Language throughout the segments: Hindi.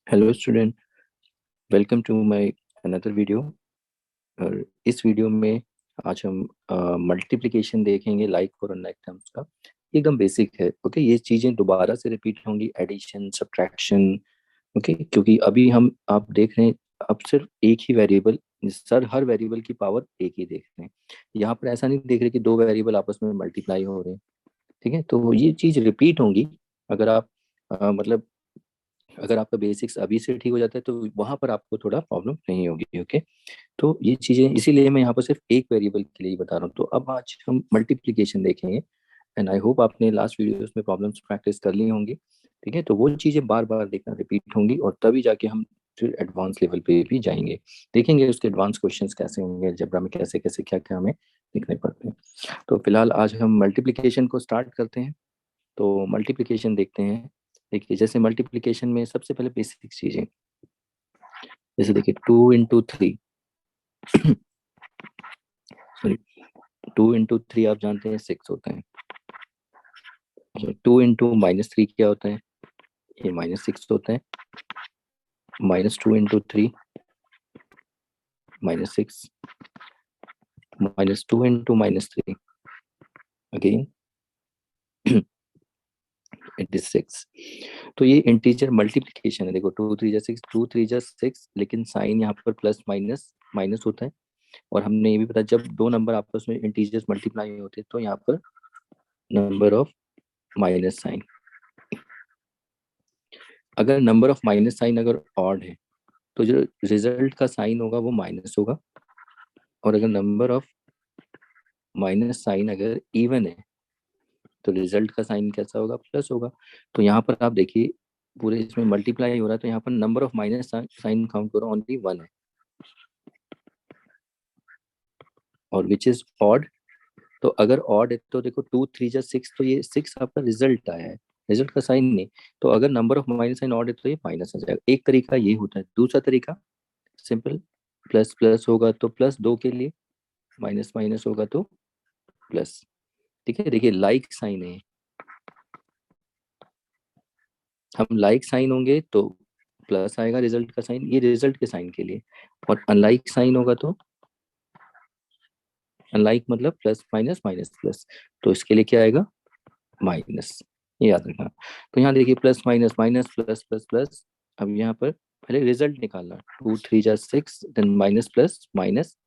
Hello student, welcome to my another video. और इस वीडियो में आज हम मल्टीप्लिकेशन देखेंगे, लाइक और अनलाइक टर्म्स का। एकदम बेसिक है। ओके, ये चीज़ें दोबारा से रिपीट होंगी, एडिशन सब्ट्रैक्शन। ओके, क्योंकि अभी हम आप देख रहे हैं अब सिर्फ एक ही वेरिएबल, सर हर वेरिएबल की पावर एक ही देख रहे हैं। यहाँ पर ऐसा नहीं देख रहे कि दो वेरिएबल आपस में मल्टीप्लाई हो रहे हैं। ठीक है, तो ये चीज़ रिपीट होंगी। अगर आप मतलब अगर आपका बेसिक्स अभी से ठीक हो जाता है तो वहां पर आपको थोड़ा प्रॉब्लम नहीं होगी। ओके, तो ये चीजें इसीलिए मैं यहाँ पर सिर्फ एक वेरिएबल के लिए ही बता रहा हूँ। तो अब आज हम मल्टीप्लिकेशन देखेंगे एंड आई होप आपने लास्ट वीडियोस में प्रॉब्लम्स प्रैक्टिस कर ली होंगी। ठीक है, तो वो चीजें बार बार देखना रिपीट होंगी और तभी जाके हम फिर एडवांस लेवल पे भी जाएंगे। देखेंगे उसके एडवांस क्वेश्चंस कैसे होंगे, अलजेब्रा में कैसे कैसे क्या क्या हमें देखने पड़ते हैं। तो फिलहाल आज हम मल्टीप्लिकेशन को स्टार्ट करते हैं। तो मल्टीप्लिकेशन देखते हैं। देखिए, जैसे मल्टीप्लिकेशन में सबसे पहले बेसिक चीजें, जैसे देखिए 2 into 3। सॉरी, 2 into 3 आप जानते हैं 6 होता है। 2 into -3 क्या होता है? ये -6 होता है। -2 into 3 -6, -2 into -3 again it is 6। तो ये इंटीजर मल्टीप्लिकेशन है। देखो 2 3 6, 2 3 6, लेकिन साइन यहाँ पर प्लस माइनस माइनस होता है। और हमने ये भी पता, जब दो नंबर आपस में इंटीजर्स मल्टीप्लाई होते हैं तो यहाँ पर नंबर ऑफ माइनस साइन, अगर नंबर ऑफ माइनस साइन अगर ऑड है तो जो रिजल्ट का साइन होगा वो माइनस होगा। और अगर नंबर ऑफ माइनस साइन अगर इवन है तो रिजल्ट का साइन कैसा होगा? प्लस होगा। तो यहाँ पर आप देखिए पूरे इसमें मल्टीप्लाई हो रहा है तो यहाँ पर number of minus sign count करो, ओनली वन है। और विच इज ऑड, तो अगर ऑड है तो देखो 2 3 6, तो ये 6 आपका रिजल्ट आया है, रिजल्ट का साइन नहीं। तो अगर number of minus sign odd है तो ये माइनस आ जाएगा। एक तरीका ये होता है। दूसरा तरीका सिंपल, प्लस प्लस होगा तो प्लस दो के लिए, माइनस माइनस होगा तो प्लस। ठीक है, देखिए लाइक साइन है, हम लाइक साइन होंगे तो प्लस आएगा रिजल्ट का साइन, ये रिजल्ट के साइन के लिए। और अनलाइक साइन होगा तो अनलाइक मतलब प्लस माइनस माइनस प्लस, तो इसके लिए क्या आएगा? माइनस। ये याद रखना। तो यहाँ देखिए plus minus minus plus plus plus. अब यहाँ पर पहले रिजल्ट निकालना, 2 3 6 then minus plus minus,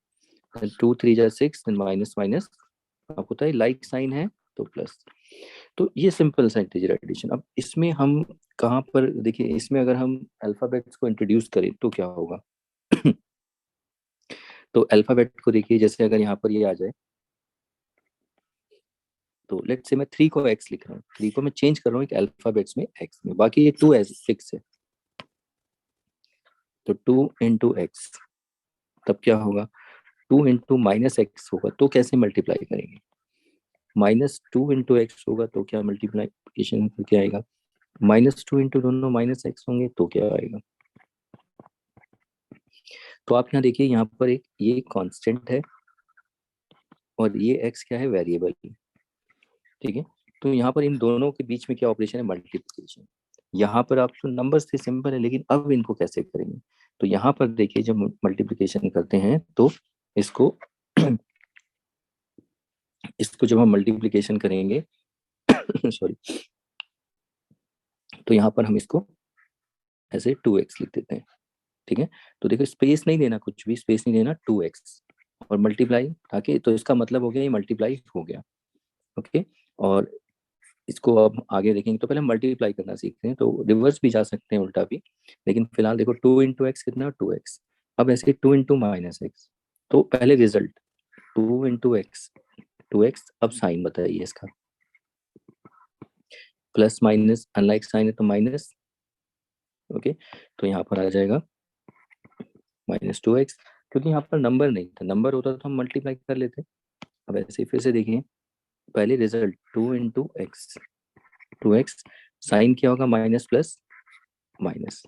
2 3 6 then minus minus. आपको पता है लाइक साइन है तो प्लस। तो ये सिंपल सा इंटीजर एडिशन। अब इसमें हम कहाँ पर देखिए, इसमें अगर हम अल्फाबेट्स को इंट्रोड्यूस करें तो क्या होगा? तो अल्फाबेट को देखिए, जैसे अगर यहाँ पर ये आ जाए तो लेट्स से मैं 3 को एक्स लिख रहा हूँ, 3 को मैं चेंज कर रहा हूँ एक अल्फाबेट्स में एक्स में, बाकी ये 2 एज फिक्स है। तो 2 into x, तब क्या होगा? 2 into -x होगा तो कैसे मल्टीप्लाई करेंगे? -2 into x होगा तो क्या मल्टीप्लीकेशन क्या आएगा? -2 into दोनों -x होंगे तो क्या आएगा? तो आप यहाँ देखिए, यहाँ पर एक ये कांस्टेंट है और ये x क्या है? वेरिएबल। ठीक है, तो यहाँ पर इन दोनों के बीच में क्या ऑपरेशन है? मल्टीप्लिकेशन। यहाँ पर आप तो नंबर्स थे सिंपल है, लेकिन अब इनको कैसे करेंगे? तो यहाँ पर देखिए, जब मल्टीप्लिकेशन करते हैं तो इसको इसको जब हम मल्टीप्लिकेशन करेंगे सॉरी, तो यहाँ पर हम इसको ऐसे 2x लिख देते हैं। ठीक है, तो देखो स्पेस नहीं देना, कुछ भी स्पेस नहीं देना, 2x और मल्टीप्लाई, ताकि तो इसका मतलब हो गया ये मल्टीप्लाई हो गया। ओके, और इसको अब आगे देखेंगे। तो पहले मल्टीप्लाई करना सीखते हैं, तो रिवर्स भी जा सकते हैं, उल्टा भी। लेकिन फिलहाल देखो 2 into x कितना? 2x। अब ऐसे 2 into -x, तो पहले रिजल्ट 2 into x, 2x। अब साइन बताइए इसका, प्लस माइनस, अनलाइक साइन है तो माइनस। ओके, तो यहाँ पर आ जाएगा -2x, क्योंकि यहाँ पर नंबर नहीं था, नंबर होता तो हम मल्टीप्लाई कर लेते। अब ऐसे फिर से देखिए, पहले result 2 into x, 2x, sign क्या होगा? Minus plus minus,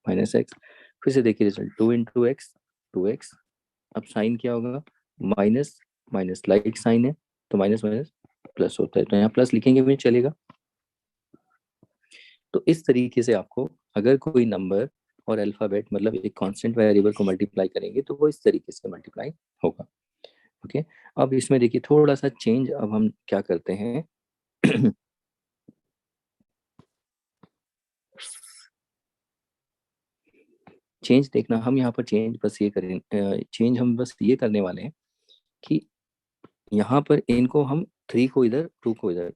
-x। फिर से देखिए रिजल्ट 2 into x, 2x। अब साइन क्या होगा? माइनस माइनस, लाइक साइन है तो माइनस माइनस प्लस होता है, तो यहाँ प्लस लिखेंगे भी चलेगा। तो इस तरीके से आपको अगर कोई नंबर और अल्फाबेट मतलब एक कांस्टेंट वेरिएबल को मल्टीप्लाई करेंगे तो वो इस तरीके से मल्टीप्लाई होगा। ओके, अब इसमें देखिए थोड़ा सा चेंज अब हम क्या करते हैं चेंज देखना, हम यहाँ पर चेंज बस ये करें, चेंज हम बस ये करने वाले हैं कि यहाँ पर इनको हम 3 को इधर 2 को इधर,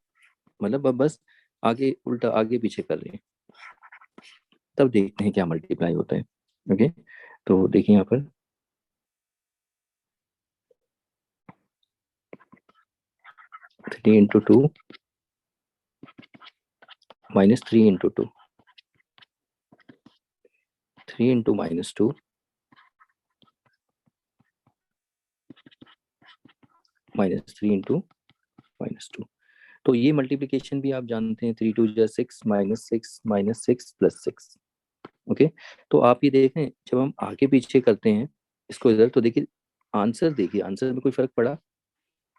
मतलब अब बस आगे उल्टा आगे पीछे कर रहे हैं, तब देखते हैं क्या मल्टीप्लाई होता है। ओके, तो देखिए यहाँ पर 3 × 2 माइनस 3 × 2, 3 × -2 -3 × -2। तो ये मल्टीप्लिकेशन भी आप जानते हैं, 3 × 2 = 6 -6 -6 + 6। ओके, तो आप ये देखें जब हम आगे पीछे करते हैं इसको इधर, तो देखिए आंसर, देखिए आंसर में कोई फर्क पड़ा?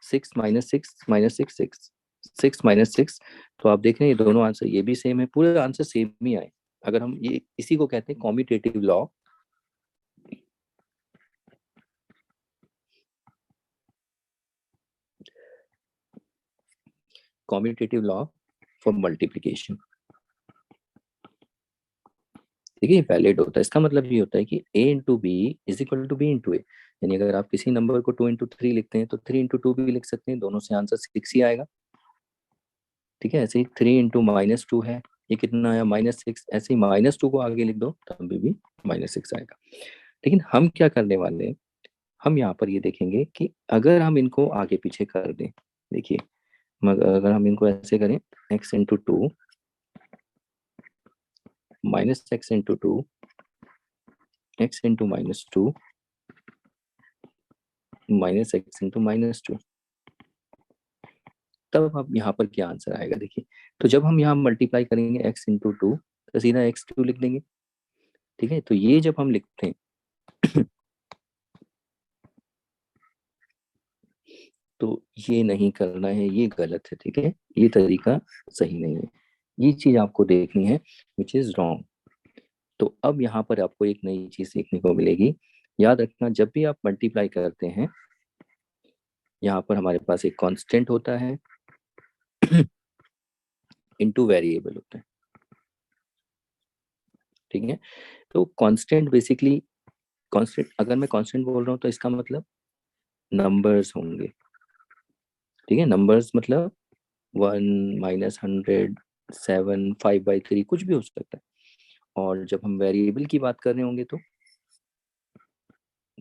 6 -6 -6 6 6 -6, तो आप देख रहे हैं ये दोनों आंसर ये भी सेम है, पूरे आंसर सेम ही आए। अगर हम ये इसी को कहते हैं commutative law, commutative law for multiplication. देखिए वैलिड होता है, इसका मतलब ये होता है कि a × b = b × a, यानी अगर आप किसी नंबर को 2 × 3 लिखते हैं तो 3 × 2 भी लिख सकते हैं, दोनों से आंसर 6 ही आएगा। ठीक है, ऐसे ही 3 × -2 है, ये कितना आया -6, ऐसे ही -2 को आगे लिख दो तब भी -6 आएगा। लेकिन हम क्या करने वाले हैं, हम यहाँ पर ये देखेंगे कि अगर हम इनको आगे पीछे कर दें, देखिए मगर अगर हम इनको ऐसे करें x × 2 -x × 2 x × -2 -x × -2, तब अब यहाँ पर क्या आंसर आएगा देखिए। तो जब हम यहाँ मल्टीप्लाई करेंगे x × 2 तो सीधा x2 लिख देंगे। ठीक है, तो ये जब हम लिखते हैं तो ये नहीं करना है, ये गलत है। ठीक है, ये तरीका सही नहीं है, ये चीज आपको देखनी है विच इज रॉन्ग। तो अब यहाँ पर आपको एक नई चीज सीखने को मिलेगी। याद रखना, जब भी आप मल्टीप्लाई करते हैं यहाँ पर हमारे पास एक कांस्टेंट होता है इनटू वेरिएबल होता है। ठीक है, तो कांस्टेंट बेसिकली, कांस्टेंट अगर मैं कांस्टेंट बोल रहा हूँ तो इसका मतलब नंबर्स होंगे। ठीक है, नंबर्स मतलब 1 -100 7 5/3 कुछ भी हो सकता है। और जब हम वेरिएबल की बात कर रहे होंगे तो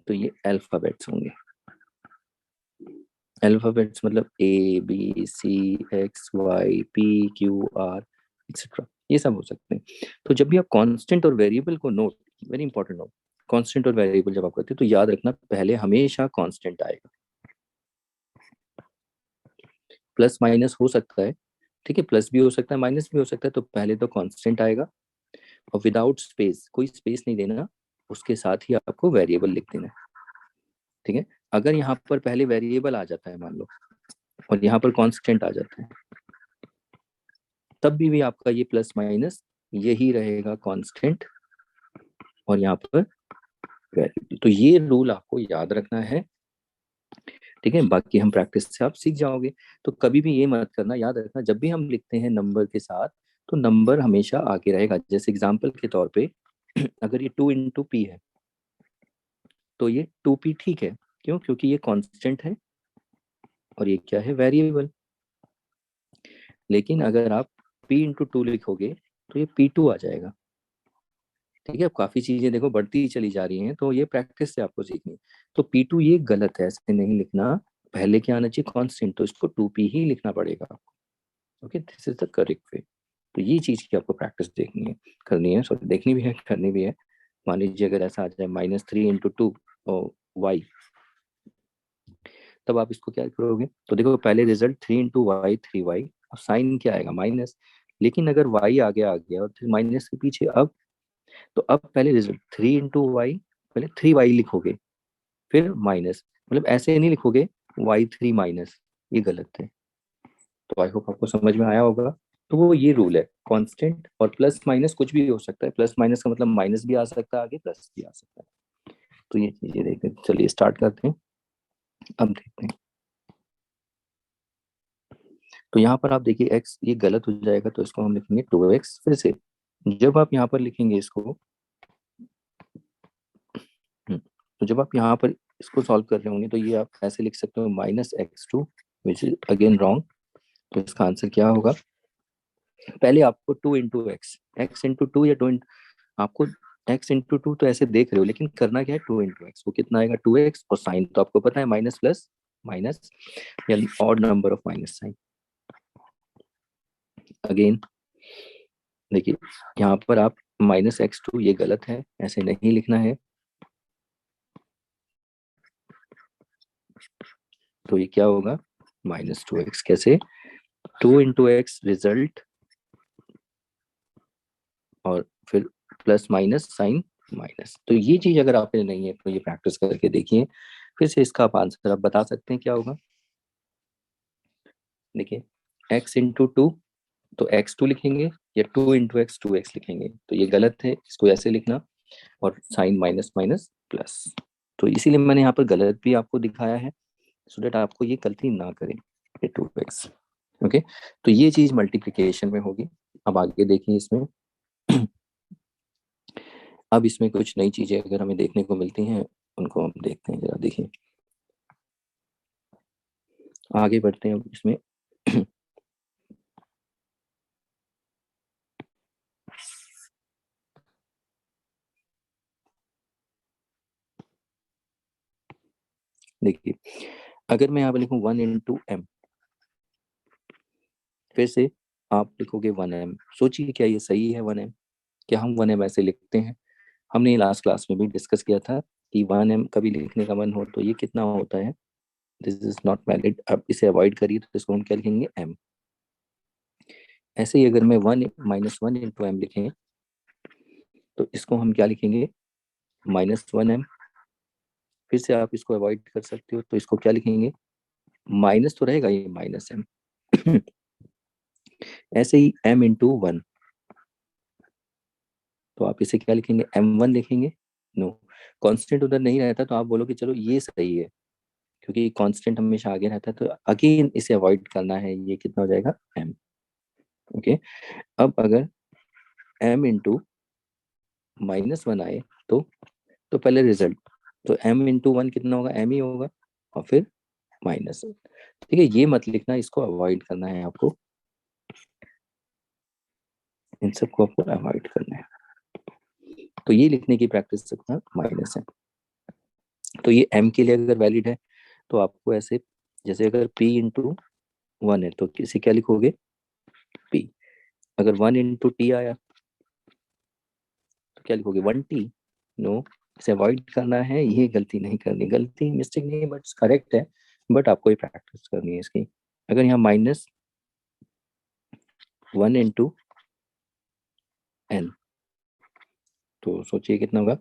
ये अल्फाबेट्स होंगे। अल्फाबेट्स मतलब ABCXYPQR एक्सेट्रा, ये सब हो सकते हैं। तो जब भी आप कांस्टेंट और वेरिएबल को note, very important note, constant और वेरिएबल जब आप करते हैं तो याद रखना पहले हमेशा कांस्टेंट आएगा। प्लस माइनस हो सकता है, ठीक है, प्लस भी हो सकता है माइनस भी हो सकता है, तो पहले तो कांस्टेंट आएगा और विदाउट स्पेस, कोई स्पेस नहीं देना, उसके साथ ही आपको वेरिएबल लिख देना है। ठीक है, अगर यहाँ पर पहले वेरिएबल आ जाता है मान लो और यहाँ पर कांस्टेंट आ जाता है, तब भी आपका ये प्लस माइनस यही रहेगा कांस्टेंट और यहाँ पर वेरिएबल। तो ये रूल आपको याद रखना है। ठीक है, बाकी हम प्रैक्टिस से आप सीख जाओगे। तो कभी भी ये मत करना, याद रखना जब भी हम लिखते हैं नंबर के साथ तो नंबर हमेशा आगे रहेगा। जैसे एग्जांपल के तौर पे अगर ये 2 × P है तो ये 2P ठीक है, क्यों? क्योंकि ये कांस्टेंट है और ये क्या है, वेरिएबल। लेकिन अगर आप P × 2 लिखोगे तो ये P2 आ जाएगा। ठीक है, अब काफी चीजें देखो बढ़ती ही चली जा रही हैं, तो ये प्रैक्टिस से आपको सीखनी है। तो P2 ये गलत है, ऐसे नहीं लिखना, पहले क्या आना चाहिए, कांस्टेंट, तो इसको 2P ही लिखना पड़ेगा आपको। Okay, this is the correct way. तो ये चीज की आपको प्रैक्टिस देखनी है, करनी है, सॉरी देखनी भी है, करनी भी है। मान लीजिए अगर ऐसा आ जाए -3 × 2 y, तब आप इसको क्या करोगे, तो देखो पहले रिजल्ट 3 × y 3y और साइन क्या आएगा, माइनस। लेकिन अगर y आगे आ गया और फिर माइनस के पीछे, अब तो अब पहले रिजल्ट 3 × y, पहले 3y लिखोगे फिर माइनस, मतलब ऐसे नहीं लिखोगे y3 माइनस, ये गलत है। तो आई होप आपको समझ में आया होगा। तो वो ये रूल है, कांस्टेंट और प्लस माइनस कुछ भी हो सकता है, प्लस माइनस का मतलब माइनस भी आ सकता है, आगे प्लस भी आ सकता है। तो ये चीजें देखते हैं, चलिए स्टार्ट करते हैं। अब देखते हैं, तो यहाँ पर आप देखिए x ये गलत हो जाएगा, तो इसको हम लिखेंगे 2x। फिर से जब आप यहाँ पर लिखेंगे इसको, तो जब आप यहाँ पर इसको सॉल्व कर रहे होंगे तो ये आप ऐसे लिख सकते हो -x2, which is again wrong. तो इसका आंसर क्या होगा, पहले आपको 2 इंटू एक्स इंटू टू या आपको x इंटू 2 तो ऐसे देख रहे हो, लेकिन करना क्या है, 2 इंटू एक्स, वो कितना आएगा 2x, और साइन तो आपको पता है माइनस प्लस माइनस, या odd number of minus sign. Again देखिए यहाँ पर आप -x2, ये गलत है, ऐसे नहीं लिखना है। तो ये क्या होगा, -2x। कैसे, 2 इंटू एक्स रिजल्ट, और फिर प्लस माइनस साइन माइनस। तो ये चीज अगर आपने नहीं है तो ये प्रैक्टिस करके देखिए, फिर से इसका आप आंसर आप बता सकते हैं क्या होगा। देखिए x इंटू 2, तो x2 लिखेंगे, या 2 इंटू एक्स 2x लिखेंगे, तो ये गलत है, इसको ऐसे लिखना, और साइन माइनस माइनस प्लस। तो इसीलिए मैंने यहाँ पर गलत भी आपको दिखाया है, सो दैट आपको ये गलती ना करें, ये 2x। ओके, तो ये चीज मल्टीप्लिकेशन में होगी। अब आगे देखिए इसमें अब इसमें कुछ नई चीजें अगर हमें देखने को मिलती हैं, उनको हम देखते हैं, जरा देखिए, आगे बढ़ते हैं अब इसमें। देखिए अगर मैं यहाँ पे लिखूं 1 इंटू m, फिर से आप लिखोगे 1m। सोचिए क्या ये सही है 1m? क्या हम 1m ऐसे लिखते हैं? हमने लास्ट क्लास में भी डिस्कस किया था कि 1m कभी लिखने का मन हो तो ये कितना होता है, दिस इज नॉट वैलिड। अब इसे अवॉइड करिए, तो इसको हम क्या लिखेंगे, m। ऐसे ही अगर मैं 1 -1 इंटू m लिखें, तो इसको हम क्या लिखेंगे, -1m। फिर से आप इसको अवॉइड कर सकते हो, तो इसको क्या लिखेंगे, माइनस तो रहेगा ये -m। ऐसे ही m इंटू 1, तो आप इसे क्या लिखेंगे, m1 लिखेंगे। नो, कांस्टेंट उधर नहीं रहता, तो आप बोलो कि चलो ये सही है, क्योंकि कांस्टेंट हमेशा आगे रहता है, तो अगेन इसे अवॉइड करना है, ये कितना हो जाएगा, m। ओके, अब अगर m इंटू -1 आए, तो पहले रिजल्ट, तो m इंटू 1 कितना होगा, m ही होगा, और फिर माइनस। ठीक है, ये मत लिखना, इसको अवॉइड करना है आपको, इन सबको आपको अवॉइड करना है। तो ये लिखने की प्रैक्टिस रखना, माइनस है। तो ये m के लिए अगर वैलिड है, तो आपको ऐसे, जैसे अगर p इंटू 1 है, तो किसी क्या लिखोगे, p। अगर 1 इंटू t आया, तो क्या लिखोगे, 1t। नो, इसे अवॉइड करना है, ये गलती नहीं करनी, गलती मिस्टेक नहीं है, बट करेक्ट है, बट आपको ये प्रैक्टिस करनी है इसकी। अगर यहाँ -1 इंटू n, तो सोचिए कितना होगा।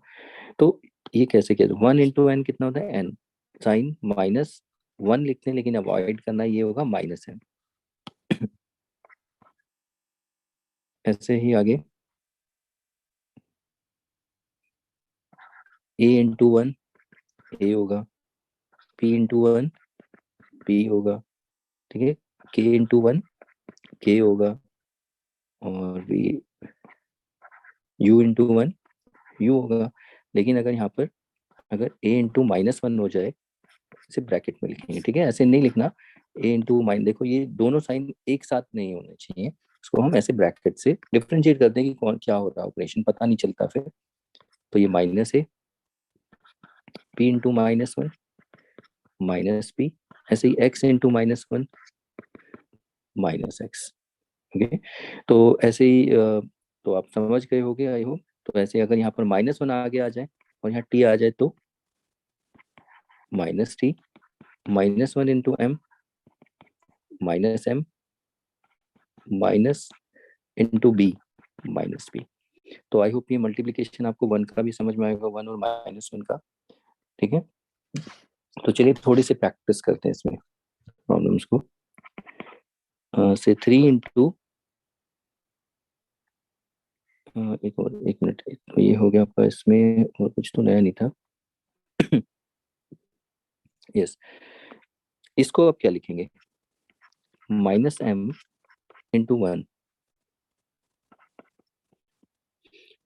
तो ये कैसे किया, 1 इंटू n कितना होता है, n। साइन -1 लिखते हैं, लेकिन अवॉइड करना, ये होगा -n। ऐसे ही आगे a इंटू 1 a होगा, p इंटू 1 p होगा, ठीक है, k इंटू 1 k होगा, और भी u इंटू 1 u होगा। लेकिन अगर यहाँ पर अगर a इंटू -1 हो जाए, इसे ब्रैकेट में लिखेंगे, ठीक है, ऐसे नहीं लिखना, a इंटू माइन, देखो ये दोनों साइन एक साथ नहीं होने चाहिए, इसको हम ऐसे ब्रैकेट से डिफरेंशिएट करते हैं कि कौन क्या हो रहा है, ऑपरेशन पता नहीं चलता फिर। तो ये माइनस है, p इंटू -1 माइनस p, ऐसे ही x इंटू -1 -x। ओके, तो ऐसे ही तो आप समझ गए होगे आई होप। तो ऐसे अगर यहाँ पर -1 आगे आ जाए और यहाँ t आ जाए, तो -t, -1 into m -m -into b -b। तो आई होप ये मल्टीप्लीकेशन आपको 1 का भी समझ में आएगा, 1 और -1 का। ठीक है, तो चलिए थोड़ी सी प्रैक्टिस करते हैं इसमें प्रॉब्लम्स को। से 3 इंटू एक और, एक मिनट, तो ये हो गया आपका, इसमें और कुछ तो नया नहीं था। यस, इसको आप क्या लिखेंगे? -m × 1।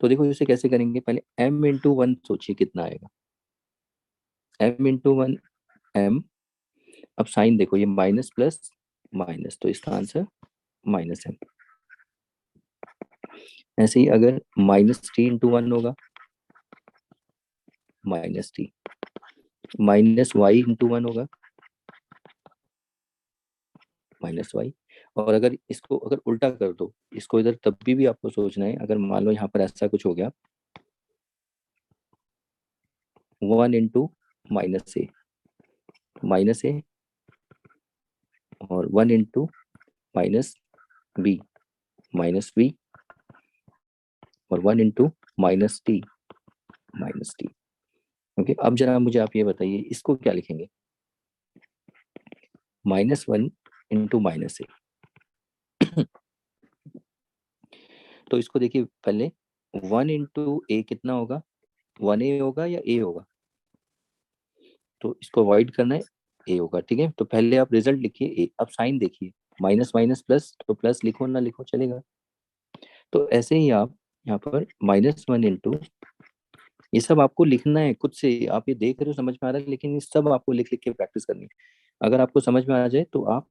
तो देखो इसे कैसे करेंगे, पहले m × 1 सोचिए कितना आएगा। m × 1 m। अब साइन देखो, ये माइनस प्लस माइनस, तो इसका आंसर -m। ऐसे ही अगर -t × 1 होगा, -t। -y × 1 होगा, -y। और अगर इसको अगर उल्टा कर दो, इसको इधर, तब भी आपको सोचना है, अगर मान लो यहाँ पर ऐसा कुछ हो गया, 1 × -a, और 1 × -b, और 1 × -t। ओके, अब जरा मुझे आप ये बताइए, इसको क्या लिखेंगे? -1 × -a। तो इसको देखिए पहले, 1 × a कितना होगा? 1a होगा या a होगा? तो इसको अवॉइड करना है, a होगा, ठीक है। तो पहले आप रिजल्ट लिखिए a, अब साइन देखिए, माइनस माइनस प्लस, तो प्लस लिखो ना लिखो चलेगा। तो ऐसे ही आप यहाँ पर -1 × ये सब आपको लिखना है खुद से, आप ये देख रहे हो समझ में आ रहा है, लेकिन ये सब आपको लिख लिख के प्रैक्टिस करनी है। अगर आपको समझ में आ जाए तो आप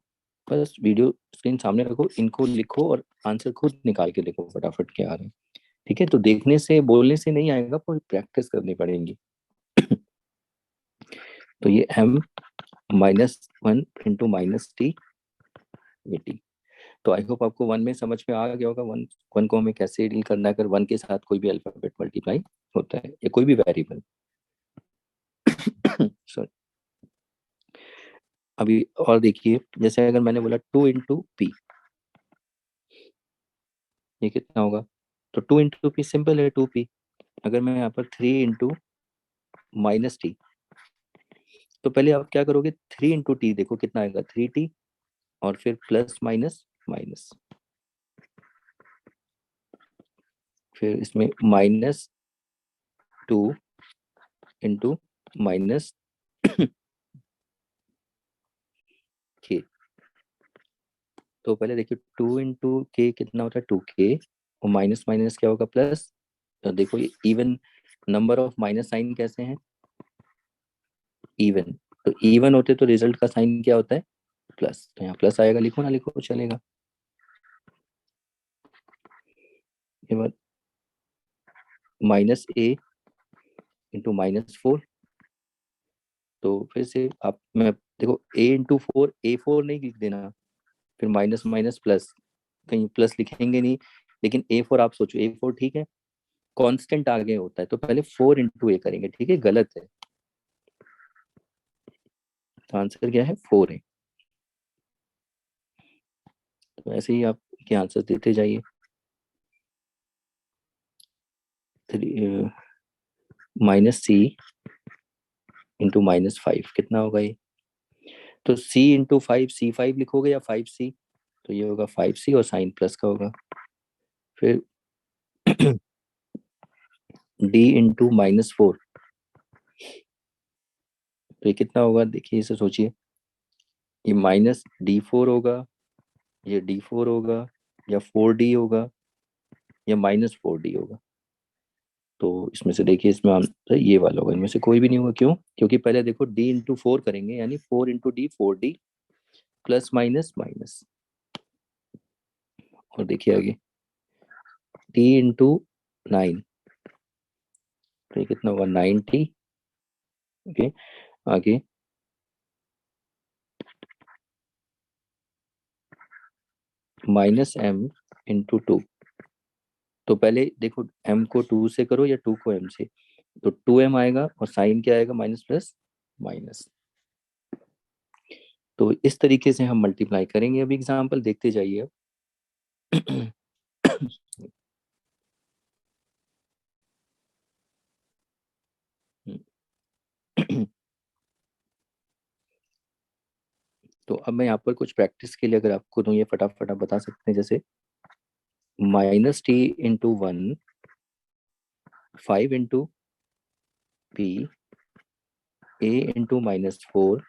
बस वीडियो स्क्रीन सामने रखो, इनको लिखो और आंसर खुद निकाल के देखो फटाफट क्या आ रहा है। ठीक है, तो देखने से बोलने से नहीं आएगा, पर प्रैक्टिस करनी पड़ेगी। तो ये m -1 × -t। तो आई होप आपको वन में समझ में आ गया होगा, वन वन को हमें कैसे डील करना है अगर वन के साथ कोई भी अल्फाबेट मल्टीप्लाई होता है या कोई भी वेरिएबल। सॉरी। अभी और देखिए, जैसे अगर मैंने बोला 2 × p, ये कितना होगा? तो 2 × p सिंपल है, 2p। अगर मैं यहाँ पर 3 × -t, तो पहले आप क्या करोगे, 3 × t देखो कितना आएगा, 3t, और फिर प्लस माइनस माइनस, फिर इसमें -2 × -k। तो पहले देखिए 2 × k कितना होता है, 2k, और माइनस माइनस क्या होगा, प्लस। तो देखो ये even number of minus sign कैसे हैं, इवन। तो इवन होते तो रिजल्ट का साइन क्या होता है, प्लस। तो यहाँ प्लस आएगा, लिखो ना लिखो चलेगा। ये बात -a × -4। तो फिर से आप, मैं देखो a × 4, a4 नहीं लिख देना, फिर माइनस माइनस प्लस, कहीं प्लस लिखेंगे नहीं। लेकिन a4 आप सोचो, a4 ठीक है, कांस्टेंट आगे होता है, तो पहले 4 × a करेंगे, ठीक है, गलत है। तो आंसर क्या है, 4 है। तो ऐसे ही आप के आंसर देते जाइए। -c × -5 कितना होगा ये? तो c × 5, c5 लिखोगे या 5c? तो ये होगा 5c, और साइन प्लस का होगा। फिर d × -4, तो ये कितना होगा, देखिए इसे सोचिए, ये -d4 होगा, ये d4 होगा, या 4d होगा, या -4d होगा। तो इसमें से देखिए, इसमें आंसर ये वाला होगा, इनमें से कोई भी नहीं होगा। क्यों? क्योंकि पहले देखो d × 4 करेंगे, यानी 4 × d, 4d, plus minus minus. और देखिए आगे, t × 9, तो ये कितना होगा, 90। ओके, आगे -m × 2। तो पहले देखो, m को 2 से करो या 2 को m से, तो 2m आएगा, और साइन क्या आएगा, माइनस प्लस माइनस। तो इस तरीके से हम मल्टीप्लाई करेंगे। अभी एग्जांपल देखते जाइए अब। तो अब मैं यहाँ पर कुछ प्रैक्टिस के लिए अगर आपको दूं, ये फटाफट आप बता सकते हैं, जैसे -t × 1 5 इंटू पी, ए इंटू -4,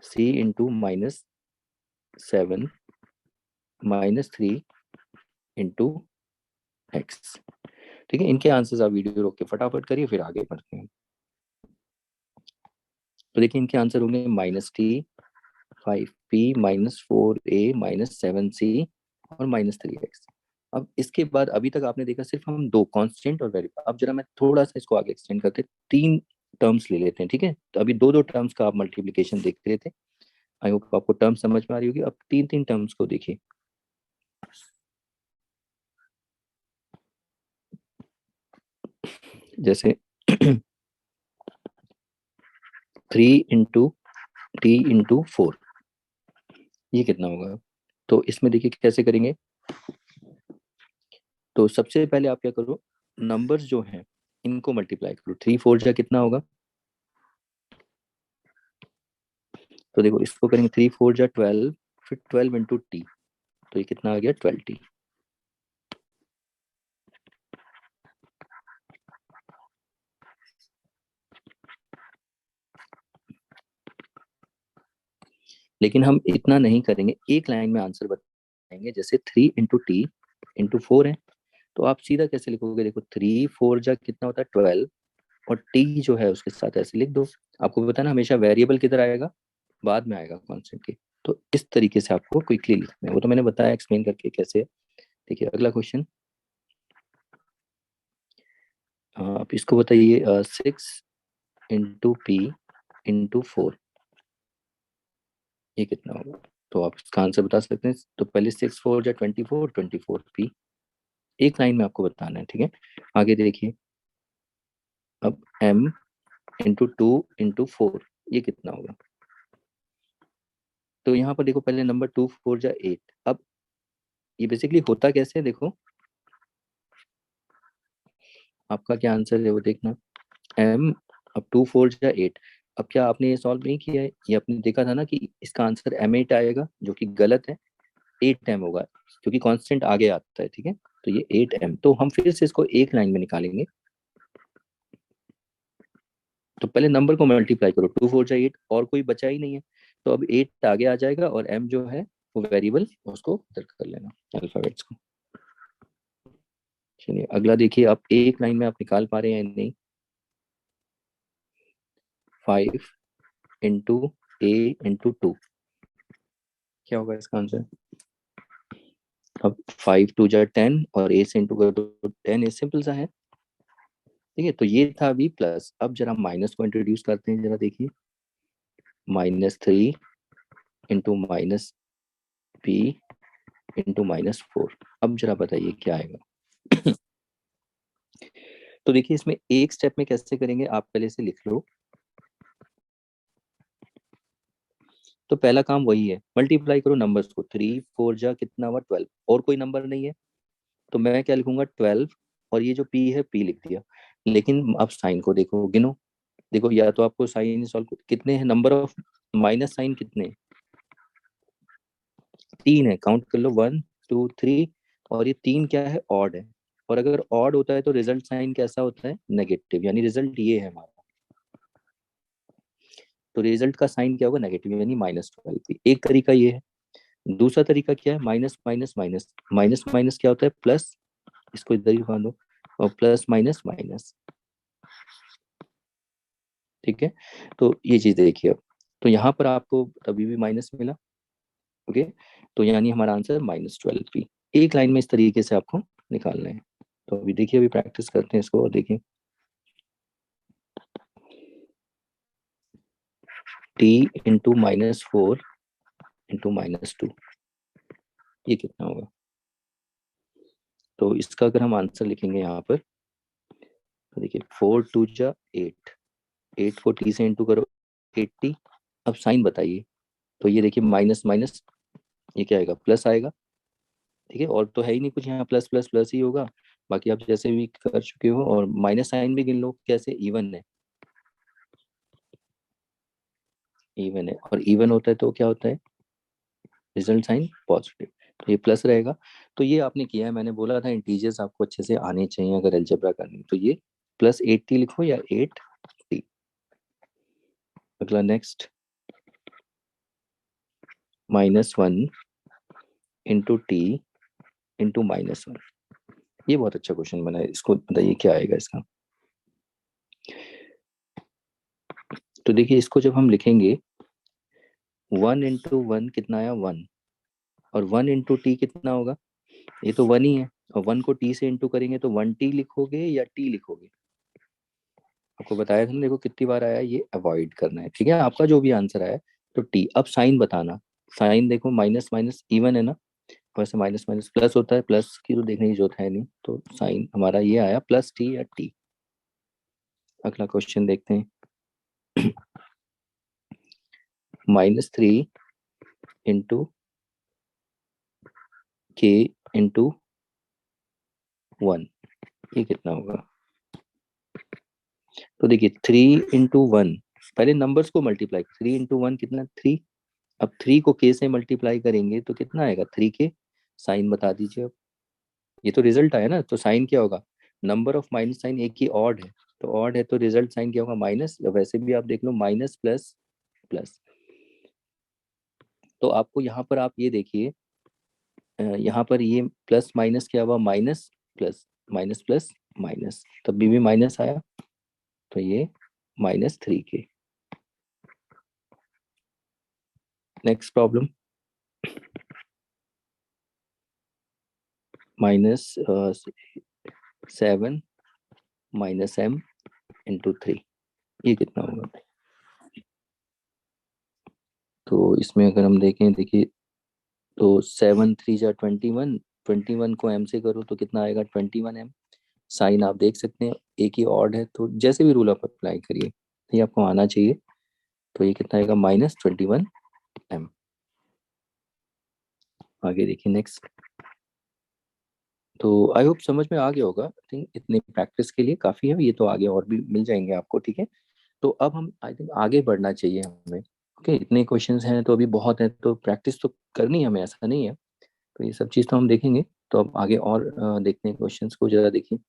सी इंटू -7, -3 इंटू एक्स। ठीक है, इनके आंसर्स आप वीडियो रोक के फटाफट करिए, फिर आगे बढ़ते हैं। तो देखिए इनके आंसर होंगे -t, 5p, -4a, -7c और -3x। अब इसके बाद अभी तक आपने देखा सिर्फ हम दो कांस्टेंट और वेरिएबल। अब जरा मैं थोड़ा सा इसको आगे एक्सटेंड करते तीन टर्म्स ले लेते हैं। ठीक है, तो अभी दो दो टर्म्स का आप मल्टीप्लीकेशन देख रहे थे। आई होप आपको टर्म समझ में आ रही होगी। अब तीन तीन टर्म्स को देखिए। जैसे 3 इंटू 4, ये कितना होगा? तो इसमें देखिए कैसे करेंगे। तो सबसे पहले आप क्या करो, नंबर्स जो हैं इनको मल्टीप्लाई करो। 3 4 जा कितना होगा? तो देखो इसको करेंगे 3 4 जा 12, फिर 12 इंटू टी, तो ये कितना आ गया? 12t। लेकिन हम इतना नहीं करेंगे, एक लाइन में आंसर बताएंगे। जैसे 3 इंटू टी इंटू 4 है, तो आप सीधा कैसे लिखोगे? देखो 3 4 जा कितना होता है? 12, और टी जो है उसके साथ ऐसे लिख दो। आपको पता है ना, हमेशा वेरिएबल किधर आएगा? बाद में आएगा कॉन्स्टेंट के। तो इस तरीके से आपको क्विकली लिखना है, वो तो मैंने बताया एक्सप्लेन करके कैसे। देखिए अगला क्वेश्चन, आप इसको बताइए। 6 इंटू पी इंटू 4, ये कितना होगा? तो आप इसका आंसर बता सकते हैं। तो पहले 6 4 जा 24, 24p, एक लाइन में आपको बताना है। ठीक है, आगे देखिए। अब m इंटू 2 इंटू 4, ये कितना होगा? तो यहाँ पर देखो पहले नंबर 2 4 जा 8। अब ये बेसिकली होता कैसे है, देखो आपका क्या आंसर है वो देखना। m, अब 2 4 जा 8। अब क्या आपने ये सॉल्व नहीं किया है? ये आपने देखा था ना कि इसका आंसर m8 आएगा, जो कि गलत है। 8m होगा, क्योंकि कांस्टेंट आगे आता है। ठीक है, तो ये 8m, तो हम फिर से इसको एक लाइन में निकालेंगे। तो पहले नंबर को मल्टीप्लाई करो, 2 4 जा 8, और कोई बचा ही नहीं है। तो अब 8 आगे आ जाएगा, और m जो है वो वेरिएबल, उसको उधर कर लेना, अल्फाबेट्स को। चलिए अगला देखिए, आप एक लाइन में आप निकाल पा रहे हैं या नहीं। 5 इंटू a इंटू 2, क्या होगा इसका आंसर? अब 5 2 जा 10, और a से इंटू कर दो 10, ये सिंपल सा है। ठीक है, तो ये था अभी प्लस। अब जरा माइनस को इंट्रोड्यूस करते हैं, जरा देखिए। -3 इंटू -p इंटू -4, अब जरा बताइए क्या आएगा। तो देखिए इसमें एक स्टेप में कैसे करेंगे, आप पहले से लिख लो। तो पहला काम वही है, मल्टीप्लाई करो नंबर्स को। 3 4 जा कितना हुआ? 12, और कोई नंबर नहीं है, तो मैं क्या लिखूंगा? 12, और ये जो p है p लिख दिया। लेकिन आप साइन को देखो, गिनो। देखो या तो आपको साइन सॉल्व, कितने हैं नंबर ऑफ माइनस साइन, कितने? 3 है, काउंट कर लो, 1 2 3। और ये 3 क्या है? ऑड है। और अगर ऑड होता है तो रिजल्ट साइन कैसा होता है? नेगेटिव, यानी रिजल्ट ये है हमारा। तो रिजल्ट का साइन क्या होगा? नेगेटिव, यानी -12। एक तरीका ये है। दूसरा तरीका क्या है? Minus minus minus, minus minus क्या होता है? प्लस। इसको इधर ही बांधो, और प्लस माइनस माइनस। ठीक है, तो ये चीज देखिए अब। तो यहाँ पर आपको तभी भी माइनस मिला। ओके, तो यानी हमारा आंसर -12p। एक लाइन में इस तरीके से आपको निकालना है। तो अभी देखिए, अभी प्रैक्टिस करते हैं इसको, और देखिए। t इंटू -4 इंटू -2, ये कितना होगा? तो इसका अगर हम आंसर लिखेंगे यहाँ पर, तो देखिए 4 2 जा 8, 8 को t से इंटू करो, 80। अब साइन बताइए। तो ये देखिए माइनस माइनस, ये क्या आएगा? प्लस आएगा। ठीक है, और तो है ही नहीं कुछ यहाँ, प्लस प्लस प्लस ही होगा। बाकी आप जैसे भी कर चुके हो, और माइनस साइन भी गिन लो, कैसे? इवन है, इवन है, और इवन होता है तो क्या होता है? Result sign positive. ये प्लस रहेगा। तो ये आपने किया है, मैंने बोला था इंटीजर्स आपको अच्छे से आने चाहिए अगर अलजेब्रा करनी, तो ये +80 लिखो या 8t। अगला नेक्स्ट, -1 इंटू टी इंटू -1। ये बहुत अच्छा क्वेश्चन बना है, इसको बताइए क्या आएगा इसका। तो देखिए इसको जब हम लिखेंगे, 1 × 1 कितना आया 1, और 1 × t कितना होगा, ये तो 1 ही है, और 1 को t से इंटू करेंगे तो 1t लिखोगे या t लिखोगे। आपको बताया था ना, देखो कितनी बार आया, ये अवॉइड करना है, ठीक है। आपका जो भी आंसर आया तो टी। अब साइन बताना, साइन देखो माइनस माइनस इवन है ना, वैसे माइनस माइनस प्लस होता है, प्लस की तो देखने की जरूरत है नहीं, तो साइन हमारा ये आया +t या t। अगला क्वेश्चन देखते हैं, -3 इंटू k इंटू 1, ये कितना होगा। तो देखिए 3 × 1, पहले नंबर्स को मल्टीप्लाई, 3 × 1 कितना 3। अब 3 को k से मल्टीप्लाई करेंगे तो कितना आएगा 3k। साइन बता दीजिए अब, ये तो रिजल्ट आया ना, तो साइन क्या होगा, नंबर ऑफ माइनस साइन एक ही ऑड है, तो ऑड है तो रिजल्ट साइन क्या होगा माइनस, या वैसे भी आप देख लो माइनस प्लस प्लस। तो आपको यहाँ पर आप ये देखिए, यहाँ पर ये प्लस माइनस क्या हुआ, minus plus, minus plus minus, तब भी माइनस आया, तो ये -3k। Next problem, -7 -m into 3, ये कितना होगा। तो इसमें अगर हम देखें, देखिए तो 7 × 3 = 21, 21 को m से करो तो कितना आएगा 21m। साइन आप देख सकते हैं एक ही ऑड है, तो जैसे भी रूल आप अप्लाई करिए ये आपको आना चाहिए। तो ये कितना आएगा -21m। आगे देखिए नेक्स्ट। तो आई होप समझ में आ गया होगा, आई थिंक इतनी प्रैक्टिस के लिए काफ़ी है, ये तो आगे और भी मिल जाएंगे आपको, ठीक है। तो अब हम आई थिंक आगे बढ़ना चाहिए हमें, ओके। इतने क्वेश्चंस हैं तो अभी बहुत है, तो प्रैक्टिस तो करनी है हमें, ऐसा नहीं है। तो ये सब चीज़ तो हम देखेंगे। तो अब आगे और देखते हैं क्वेश्चंस को, जरा देखिए।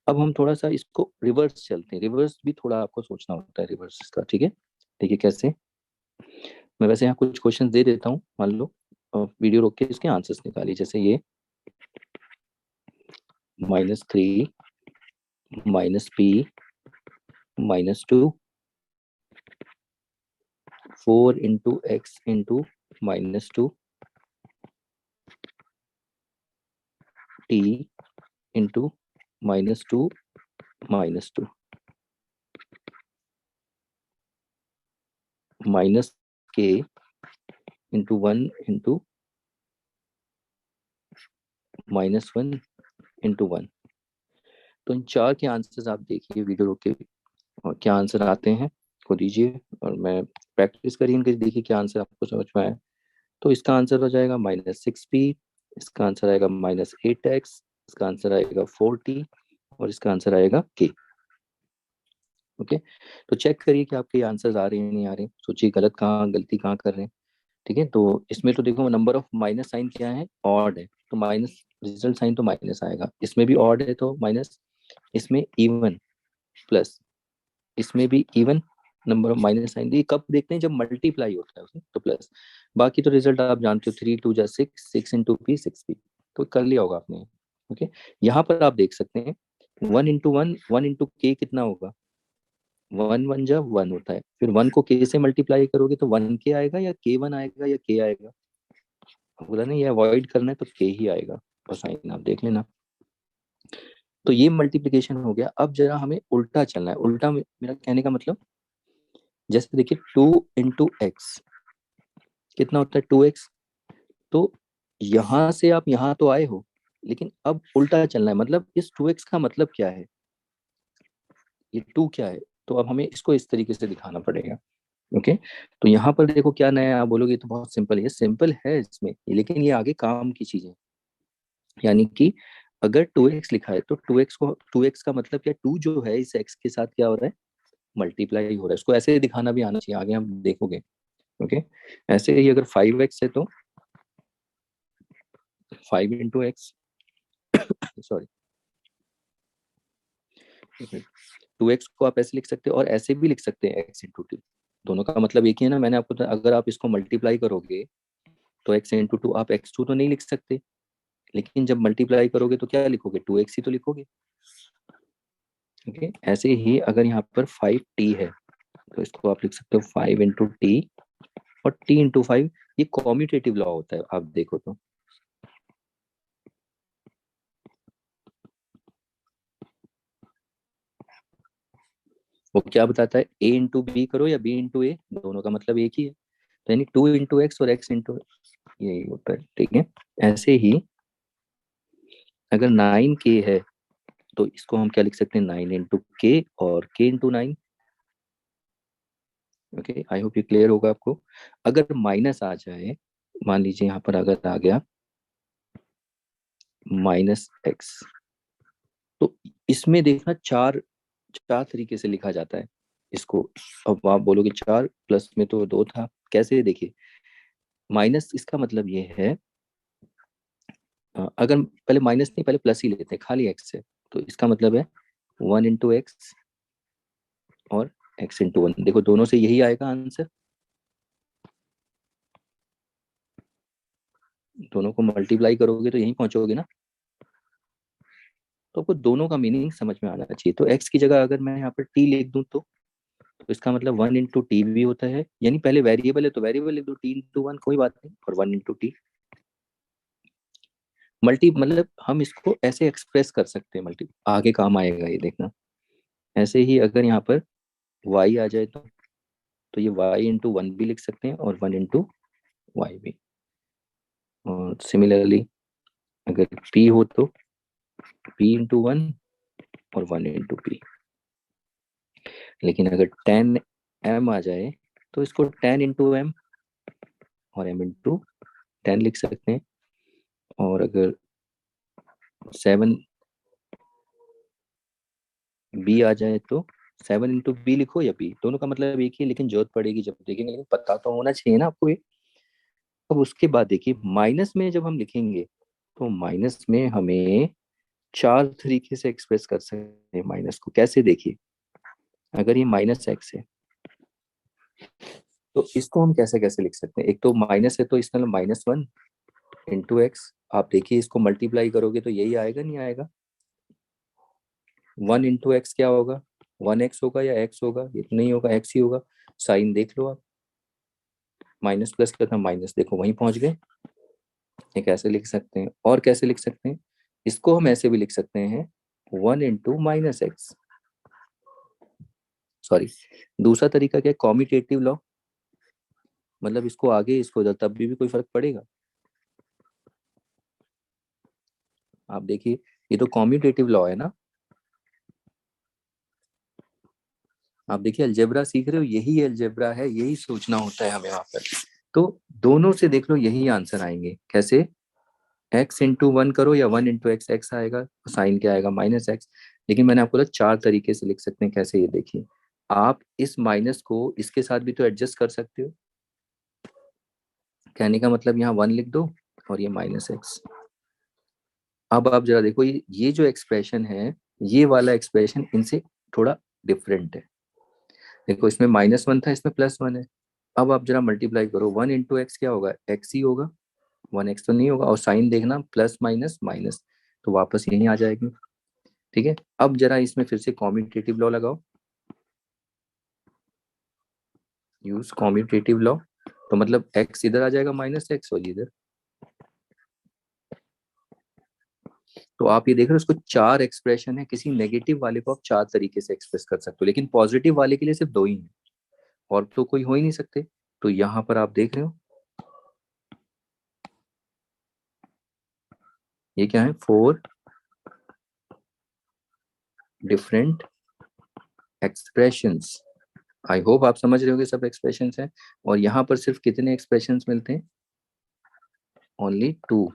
अब हम थोड़ा सा इसको रिवर्स चलते हैं, रिवर्स भी थोड़ा आपको सोचना होता है रिवर्स का, ठीक है। देखिए कैसे, मैं वैसे यहाँ कुछ क्वेश्चन दे देता हूँ, मान लो वीडियो रोक के इसके आंसर्स निकालिए, जैसे ये -3 -p -2 4 × x × -2 t × -2 -2 -k × 1 × -1 × 1। तो इन चार के आंसर्स आप देखिए वीडियो रोक के, और क्या आंसर आते हैं को दीजिए, और मैं प्रैक्टिस करिए इनके, देखिए क्या आंसर आपको समझ में आया। तो इसका आंसर हो जाएगा -6p, इसका आंसर आएगा -8x, इसका आंसर आएगा 4t, और इसका आंसर आएगा k। ओके, तो चेक करिए कि आपके आंसर्स आ रहे हैं नहीं आ रहे, सोचिए गलत कहाँ, गलती कहाँ कर रहे हैं, ठीक है। तो इसमें तो देखो नंबर ऑफ माइनस साइन क्या है, ऑड है, तो माइनस, रिजल्ट साइन तो माइनस आएगा, इसमें भी ऑड है तो माइनस, इसमें इवन प्लस, इसमें भी even, number of minus sign, ये कब देखते हैं जब मल्टीप्लाई होता है उसमें तो प्लस। बाकी तो रिजल्ट आप जानते हो, 3 × 2 = 6, 6 × p 6p, तो कर लिया होगा आपने। ओके, यहाँ पर आप देख सकते हैं 1 × 1, 1 × k कितना होगा, 1 × 1 जब 1 होता है, फिर 1 को k से मल्टीप्लाई करोगे तो 1k आएगा या k1 आएगा या k आएगा, बोला नहीं, ये अवॉइड करना है तो k ही आएगा, और साइन आप देख लेना। तो ये मल्टीप्लिकेशन हो गया। अब जरा हमें उल्टा चलना है, उल्टा मेरा कहने का मतलब, जैसे देखिए 2 × x कितना होता है 2x, तो यहां से आप यहाँ तो आए हो, लेकिन अब उल्टा चलना है, मतलब इस 2x का मतलब क्या है, ये 2 क्या है, तो अब हमें इसको इस तरीके से दिखाना पड़ेगा। ओके, तो यहाँ पर देखो क्या नया है, आप बोलोगे तो बहुत सिंपल है, सिंपल है इसमें, लेकिन ये आगे काम की चीज है। यानी कि अगर 2x लिखा है तो 2x का मतलब क्या, 2 जो है इस x के साथ क्या हो रहा है, मल्टीप्लाई हो रहा है, इसको ऐसे दिखाना भी आना चाहिए, आगे हम देखोगे। ओके, ऐसे ही अगर 5x है तो 5 इंटू एक्स, सॉरी 2x को आप ऐसे लिख सकते हो और ऐसे भी लिख सकते हैं x इंटू टी, दोनों का मतलब एक ही है ना। मैंने आपको अगर आप इसको मल्टीप्लाई करोगे तो x इंटू टू, आप x2 तो नहीं लिख सकते, लेकिन जब मल्टीप्लाई करोगे तो क्या लिखोगे, 2x ही तो लिखोगे। ओके, ऐसे ही अगर यहाँ पर 5t है तो इसको आप लिख सकते हो 5 इंटू टी, और t इंटू 5 ये कॉम्यूटेटिव लॉ होता है, आप देखो तो। वो क्या बताता है, a इंटू बी करो या b इंटू ए, दोनों का मतलब एक ही है। तो यानी 2 इंटू एक्स और x इंटू, यही होता है, ठीक है। ऐसे ही अगर 9k है तो इसको हम क्या लिख सकते हैं, 9 इंटू के और k into 9। Okay, I hope ये क्लियर होगा आपको। अगर माइनस आ जाए, मान लीजिए यहाँ पर अगर आ गया माइनस एक्स, तो इसमें देखना चार चार तरीके से लिखा जाता है इसको। अब आप बोलोगे चार, प्लस में तो दो था, कैसे, देखिए माइनस इसका मतलब ये है, अगर पहले माइनस नहीं, पहले प्लस ही लेते हैं, खाली एक्स है, तो इसका मतलब है 1 इंटू एक्स और एक्स इंटू वन, देखो दोनों से यही आएगा आंसर, दोनों को मल्टीप्लाई करोगे तो यही पहुंचोगे ना। तो आपको दोनों का मीनिंग समझ में आना चाहिए। तो एक्स की जगह अगर मैं यहाँ पर टी लिख दूं तो इसका मतलब 1 इंटू टी भी होता है, यानी पहले वेरिएबल है तो वेरिएबल लिख दो, टी इंटू वन कोई बात नहीं, और 1 इंटू टी। मल्टी मतलब हम इसको ऐसे एक्सप्रेस कर सकते हैं, मल्टी आगे काम आएगा ये देखना। ऐसे ही अगर यहाँ पर y आ जाए तो ये y इंटू वन भी लिख सकते हैं और 1 इंटू वाई भी। और सिमिलरली अगर p हो तो p इंटू वन और 1 इंटू पी। लेकिन अगर 10m आ जाए तो इसको 10 इंटू एम और m इंटू 10 लिख सकते हैं। और अगर 7b आ जाए तो 7 इंटू बी लिखो या b, दोनों का मतलब एक ही है, लेकिन जरूरत पड़ेगी जब देखेंगे, लेकिन पता तो होना चाहिए ना आपको ये। अब उसके बाद देखिए माइनस में जब हम लिखेंगे तो माइनस में हमें चार तरीके से एक्सप्रेस कर सकते हैं माइनस को, कैसे देखिए। अगर ये माइनस एक्स है तो इसको हम कैसे कैसे लिख सकते हैं, एक तो माइनस है तो इसका मतलब -1 इंटू एक्स, आप देखिए इसको मल्टीप्लाई करोगे तो यही आएगा, नहीं आएगा। 1 इंटू एक्स क्या होगा, 1x होगा या x होगा, ये तो नहीं होगा, x ही होगा। साइन देख लो आप, माइनस प्लस का था माइनस, देखो वहीं पहुंच गए। ये कैसे लिख सकते हैं, और कैसे लिख सकते हैं, इसको हम ऐसे भी लिख सकते हैं 1 इंटू माइनस एक्स, सॉरी दूसरा तरीका क्या है, कॉम्यूटेटिव लॉ, मतलब इसको आगे इसको उधर तब भी कोई फर्क पड़ेगा। आप देखिए ये तो कॉम्यूटेटिव लॉ है ना, आप देखिए अलजेब्रा सीख रहे हो, यही अलजेब्रा है, यही सोचना होता है हमें वहां पर। तो दोनों से देख लो यही आंसर आएंगे, कैसे, एक्स इंटू वन करो या 1 इंटू एक्स, एक्स आएगा, साइन क्या आएगा, माइनस एक्स। लेकिन मैंने आपको बोला चार तरीके से लिख सकते हैं, कैसे, ये देखिए आप इस माइनस को इसके साथ भी तो एडजस्ट कर सकते हो। कहने का मतलब यहाँ 1 लिख दो और ये माइनस एक्स। अब आप जरा देखो ये जो एक्सप्रेशन है, ये वाला एक्सप्रेशन इनसे थोड़ा डिफरेंट है। देखो इसमें -1 था, इसमें +1 है। अब आप जरा मल्टीप्लाई करो, 1 इंटू एक्स क्या होगा, एक्स ही होगा, 1x तो नहीं होगा, और साइन देखना प्लस माइनस माइनस, तो वापस यहीं आ जाएगी। ठीक है, अब जरा इसमें फिर से कॉम्यूटेटिव लॉ लगाओ, यूज कॉम्यूटेटिव लॉ, तो मतलब x इधर आ जाएगा -x और इधर। तो आप ये देख रहे हो, उसको चार एक्सप्रेशन है, किसी नेगेटिव वाले को आप चार तरीके से एक्सप्रेस कर सकते हो, लेकिन पॉजिटिव वाले के लिए सिर्फ दो ही है, और तो कोई हो ही नहीं सकते। तो यहाँ पर आप देख रहे हो ये क्या है, 4 डिफरेंट एक्सप्रेशंस। आई होप आप समझ रहे होगे सब एक्सप्रेशंस हैं। और यहाँ पर सिर्फ कितने एक्सप्रेशंस मिलते हैं, ओनली 2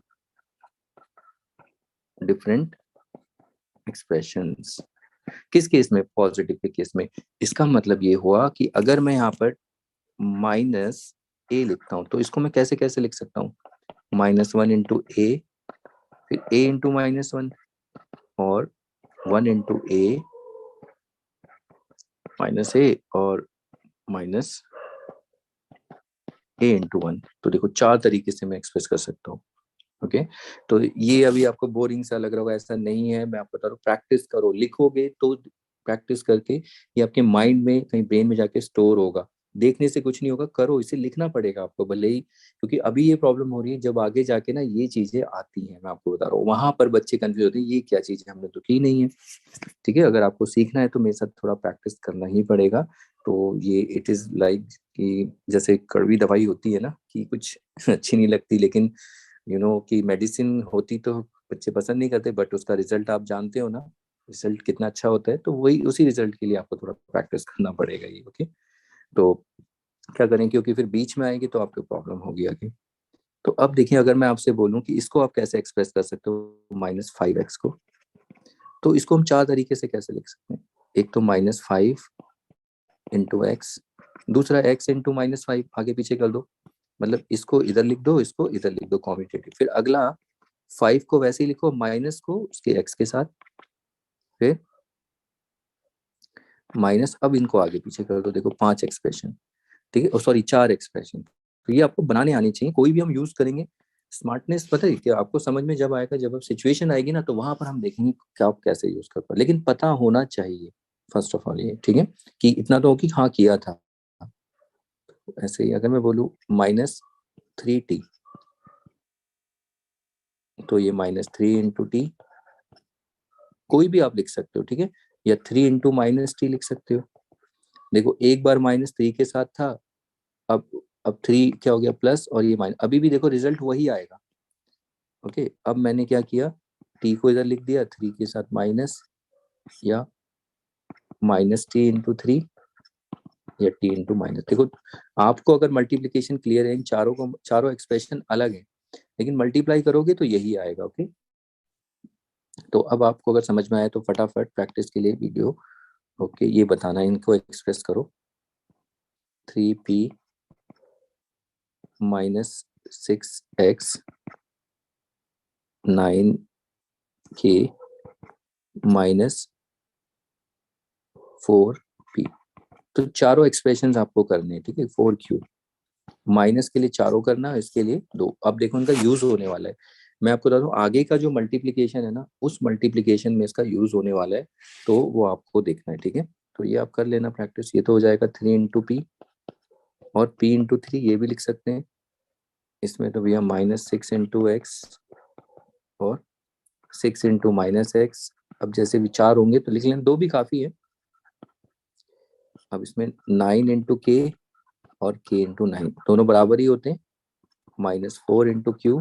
डिफरेंट एक्सप्रेशंस। किस केस में, पॉजिटिव के केस में। इसका मतलब ये हुआ कि अगर मैं यहाँ पर -a लिखता हूँ तो इसको मैं कैसे कैसे लिख सकता हूँ, -1 इंटू ए फिर a इंटू -1 और 1 इंटू a -a और माइनस a इंटू 1। तो देखो 4 तरीके से मैं एक्सप्रेस कर सकता हूँ। ओके तो ये अभी आपको बोरिंग सा लग रहा होगा, ऐसा नहीं है। मैं आपको बता रहा हूँ, प्रैक्टिस करो, लिखोगे तो प्रैक्टिस करके ये आपके माइंड में कहीं ब्रेन में जाके स्टोर होगा। देखने से कुछ नहीं होगा, करो, इसे लिखना पड़ेगा आपको भले ही, क्योंकि अभी ये प्रॉब्लम हो रही है, जब आगे जाके ना ये चीजें आती हैं, मैं आपको बता रहा हूँ, वहां पर बच्चे कंफ्यूज होते हैं, ये क्या चीज है, हमने तो की नहीं है। ठीक है, अगर आपको सीखना है तो मेरे साथ थोड़ा प्रैक्टिस करना ही पड़ेगा। तो ये इट इज लाइक कि जैसे कड़वी दवाई होती है ना, कि कुछ अच्छी नहीं लगती, लेकिन कि मेडिसिन होती तो बच्चे पसंद नहीं करते, बट उसका रिजल्ट आप जानते हो ना, रिजल्ट कितना अच्छा होता है। तो वही उसी रिजल्ट के लिए आपको थोड़ा प्रैक्टिस करना पड़ेगा ये। ओके तो क्या करें, क्योंकि फिर बीच में आएगी तो आपको प्रॉब्लम होगी आगे। तो अब देखिए, अगर मैं आपसे बोलूं कि इसको आप कैसे एक्सप्रेस कर सकते हो -5x को, तो इसको हम 4 तरीके से कैसे लिख सकते हैं। एक तो -5 इंटू एक्स, दूसरा x इंटू -5, आगे पीछे कर दो, मतलब इसको इधर लिख दो, इसको इधर लिख दो कॉम्यूटेटिव। फिर अगला 5 को वैसे ही लिखो, माइनस को उसके x के साथ, फिर माइनस, अब इनको आगे पीछे कर दो, देखो 5 एक्सप्रेशन। ठीक है, सॉरी 4 एक्सप्रेशन। तो ये आपको बनाने आनी चाहिए, कोई भी हम यूज करेंगे। स्मार्टनेस पता है कि आपको समझ में जब आएगा, जब अब सिचुएशन आएगी ना, तो वहां पर हम देखेंगे कि आप कैसे यूज कर पाए, लेकिन पता होना चाहिए फर्स्ट ऑफ ऑल ये। ठीक है, कि इतना तो हो कि हाँ किया था। ऐसे ही अगर मैं बोलूँ -3t, तो ये -3 इंटू टी, कोई भी आप लिख सकते हो। ठीक है, या 3 इंटू -t लिख सकते हो। देखो एक बार -3 के साथ था, अब 3 क्या हो गया प्लस, और ये माइनस, अभी भी देखो रिजल्ट वही आएगा। ओके, अब मैंने क्या किया, टी को इधर लिख दिया 3 के साथ माइनस, या -t इंटू 3, या t इंटू माइनस। देखो आपको अगर मल्टीप्लीकेशन क्लियर है, इन चारों को, चारों एक्सप्रेशन अलग है, लेकिन मल्टीप्लाई करोगे तो यही आएगा। ओके तो अब आपको अगर समझ में आया तो फटाफट प्रैक्टिस के लिए वीडियो, ओके ये बताना, इनको एक्सप्रेस करो। 3p -6x 9k -4p। तो चारों एक्सप्रेशन आपको करने हैं। ठीक है, 4q माइनस के लिए चारों करना, इसके लिए 2। अब देखो इनका यूज होने वाला है। मैं आपको बता दूं, आगे का जो मल्टीप्लीकेशन है ना, उस मल्टीप्लीकेशन में इसका यूज होने वाला है, तो वो आपको देखना है। ठीक है, तो ये आप कर लेना प्रैक्टिस। ये तो हो जाएगा 3 इंटू पी, और p इंटू 3 ये भी लिख सकते हैं। इसमें तो भैया -6 इंटू एक्स, और 6 इंटू -x। अब जैसे विचार होंगे तो लिख लेना, 2 भी काफी है। अब इसमें 9 इंटू के, और k इंटू 9 दोनों बराबर ही होते हैं। -4 इंटू क्यू,